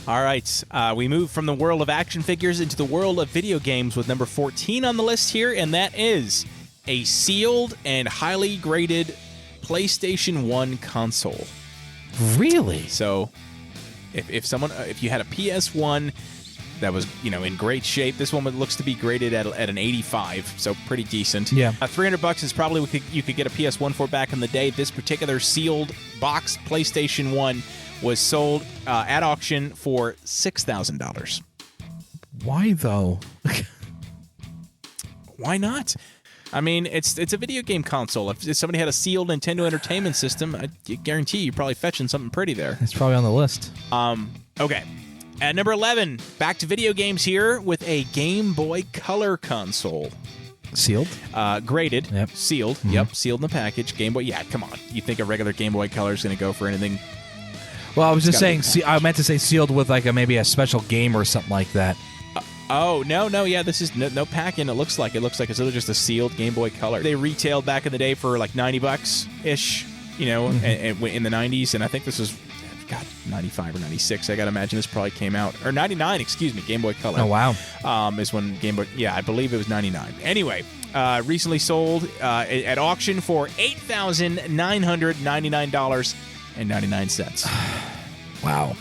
All right, we move from the world of action figures into the world of video games with number 14 on the list here, and that is a sealed and highly graded PlayStation 1 console. Really? So, if you had a PS1 that was, in great shape, this one looks to be graded at an 85, so pretty decent. Yeah. $300 is probably what you could get a PS1 for back in the day. This particular sealed box PlayStation 1 was sold at auction for $6,000. Why though? Why not? I mean, it's a video game console. If somebody had a sealed Nintendo Entertainment System, I guarantee you're probably fetching something pretty there. It's probably on the list. Okay. At number 11, back to video games here with a Game Boy Color console. Sealed? Graded. Yep. Sealed. Mm-hmm. Yep. Sealed in the package. Game Boy. Yeah, come on. You think a regular Game Boy Color is going to go for anything? Well, I was just saying, I meant to say sealed with maybe a special game or something like that. No. Yeah, this is no pack-in. It looks like it's literally just a sealed Game Boy Color. They retailed back in the day for like $90-ish, mm-hmm. in the 90s, and I think this was, 95 or 96. I got to imagine this probably came out. Or 99, excuse me, Game Boy Color. Oh, wow. Is when Game Boy... Yeah, I believe it was 99. Anyway, recently sold at auction for $8,999.99. Wow.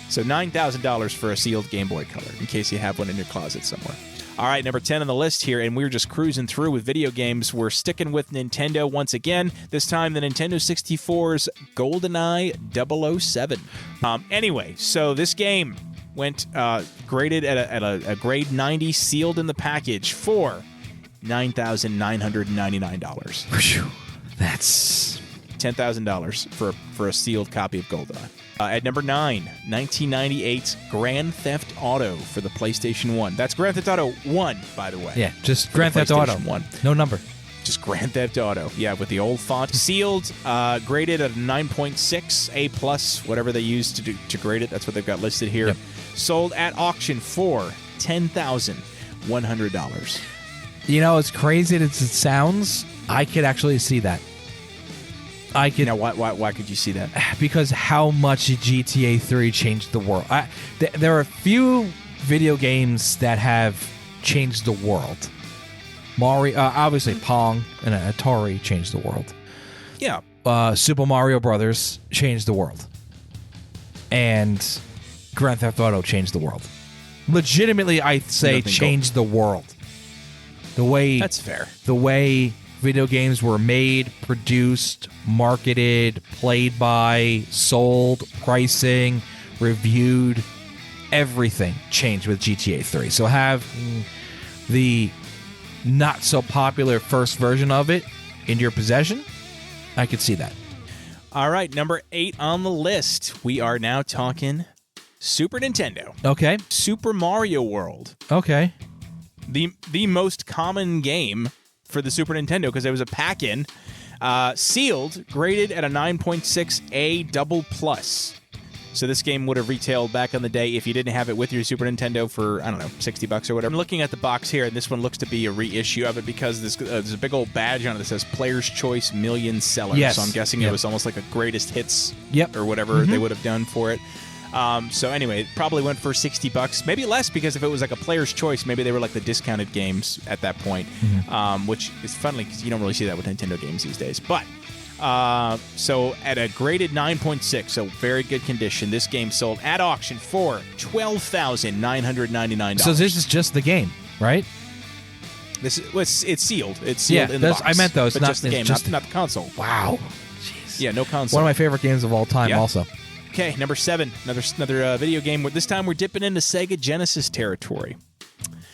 So $9,000 for a sealed Game Boy Color, in case you have one in your closet somewhere. All right, number 10 on the list here, and we're just cruising through with video games. We're sticking with Nintendo once again. This time, the Nintendo 64's GoldenEye 007. Anyway, so this game went graded at a grade 90, sealed in the package for $9,999. That's $10,000 for a sealed copy of GoldenEye. At number 9, 1998's Grand Theft Auto for the PlayStation 1. That's Grand Theft Auto 1, by the way. Yeah, just Grand Theft Auto. 1. No number. Just Grand Theft Auto. Yeah, with the old font. Sealed, graded at a 9.6, A+, whatever they used to grade it. That's what they've got listed here. Yep. Sold at auction for $10,100. As crazy as it sounds, I could actually see that. I could. Now, why could you see that? Because how much GTA 3 changed the world. There are a few video games that have changed the world. Mario, obviously, Pong and Atari changed the world. Yeah. Super Mario Brothers changed the world. And Grand Theft Auto changed the world. Legitimately, I'd say changed the world. That's fair. The way video games were made, produced, marketed, played by, sold, pricing, reviewed, everything changed with GTA 3. So have the not so popular first version of it in your possession, I could see that. All right, number 8 on the list. We are now talking Super Nintendo. Okay. Super Mario World. Okay. The most common game for the Super Nintendo, because there was a pack-in, sealed, graded at a 9.6 A double plus. So this game would have retailed back in the day if you didn't have it with your Super Nintendo for, I don't know, $60 or whatever. I'm looking at the box here, and this one looks to be a reissue of it because there's a big old badge on it that says Player's Choice Million Seller. Yes. So I'm guessing it was almost like a greatest hits or whatever Mm-hmm. they would have done for it. So anyway, it probably went for $60, maybe less, because if it was like a Player's Choice, maybe they were like the discounted games at that point, which is funny because you don't really see that with Nintendo games these days. But so at a graded 9.6, so very good condition, this game sold at auction for $12,999. So this is just the game, right? It's sealed. It's sealed in the box. I meant though. It's but not just the game, not the console. Wow. Jeez. Yeah, no console. One of my favorite games of all time. Also. Okay, number 7, another video game. This time we're dipping into Sega Genesis territory.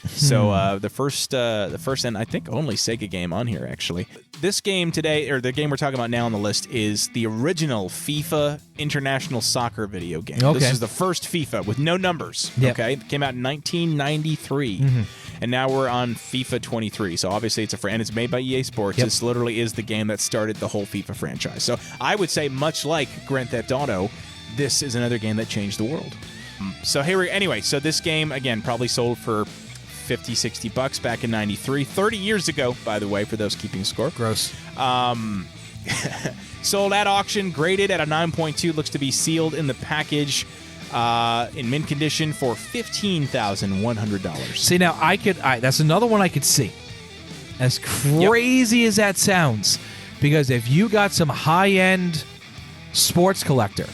So the first, and I think only Sega game on here actually. This game today, or the game we're talking about now on the list, is the original FIFA International Soccer video game. Okay. This is the first FIFA with no numbers. Yep. Okay, it came out in 1993, and now we're on FIFA 23. So obviously it's and it's made by EA Sports. Yep. This literally is the game that started the whole FIFA franchise. So I would say, much like Grand Theft Auto, this is another game that changed the world. So anyway, so this game, again, probably sold for $50-$60 back in 93. 30 years ago, by the way, for those keeping score. Gross. Sold at auction, graded at a 9.2, looks to be sealed in the package. in mint condition for $15,100. See, now that's another one I could see. As crazy as that sounds, because if you got some high-end sports collector,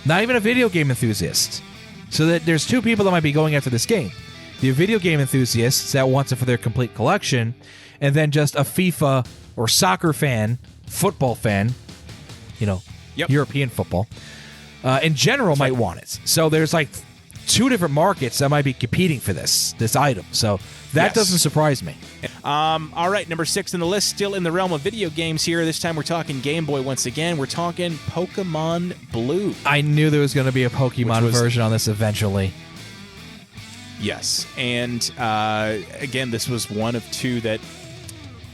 not even a video game enthusiast, so that there's two people that might be going after this game. The video game enthusiasts that wants it for their complete collection, and then just a FIFA or soccer fan, football fan, European football, in general might want it. So there's like two different markets that might be competing for this item. So that doesn't surprise me. All right, number 6 on the list, still in the realm of video games here. This time we're talking Game Boy once again. We're talking Pokemon Blue. I knew there was going to be a Pokemon version on this eventually. Yes, and again, this was one of two that,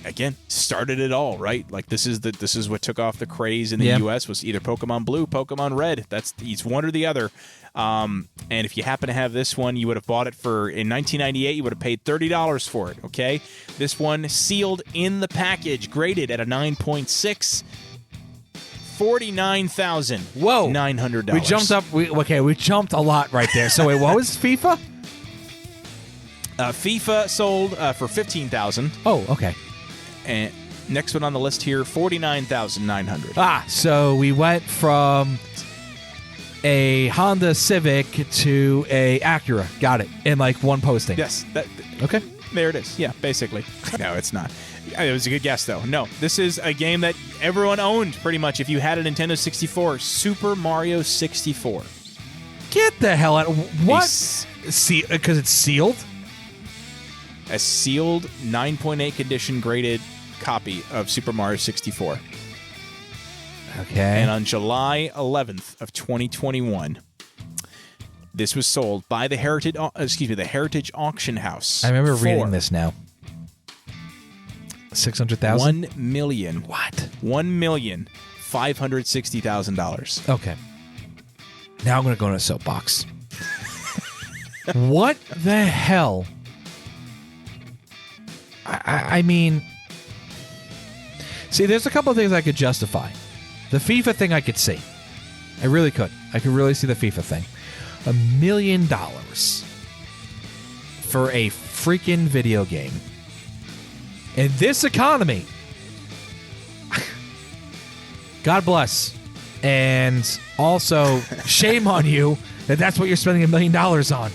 again, started it all, right? Like this is what took off the craze in the U.S. was either Pokemon Blue, Pokemon Red. It's one or the other. And if you happen to have this one, you would have bought it in 1998. You would have paid $30 for it. Okay, this one sealed in the package, graded at a 9.6. $49,000. Whoa, $900. We jumped up. We jumped a lot right there. So wait, what was FIFA? FIFA sold for $15,000. Oh, okay. And next one on the list here, $49,900. So we went from a Honda Civic to a Acura. Got it. In like one posting. Yes. Okay. There it is. Yeah, basically. No, it's not. It was a good guess, though. No, this is a game that everyone owned, pretty much. If you had a Nintendo 64, Super Mario 64. Get the hell out. What? Because it's sealed? A sealed 9.8 condition graded copy of Super Mario 64. Okay. And on July 11th of 2021, this was sold by the Heritage Auction House. I remember reading this now. 600,000? $1 million. What? $1,560,000. Okay. Now I'm going to go on a soapbox. What the hell? I mean, see, there's a couple of things I could justify. The FIFA thing I could see. I really could. I could really see the FIFA thing. $1 million for a freaking video game. In this economy. God bless. And also, shame on you that that's what you're spending $1 million on.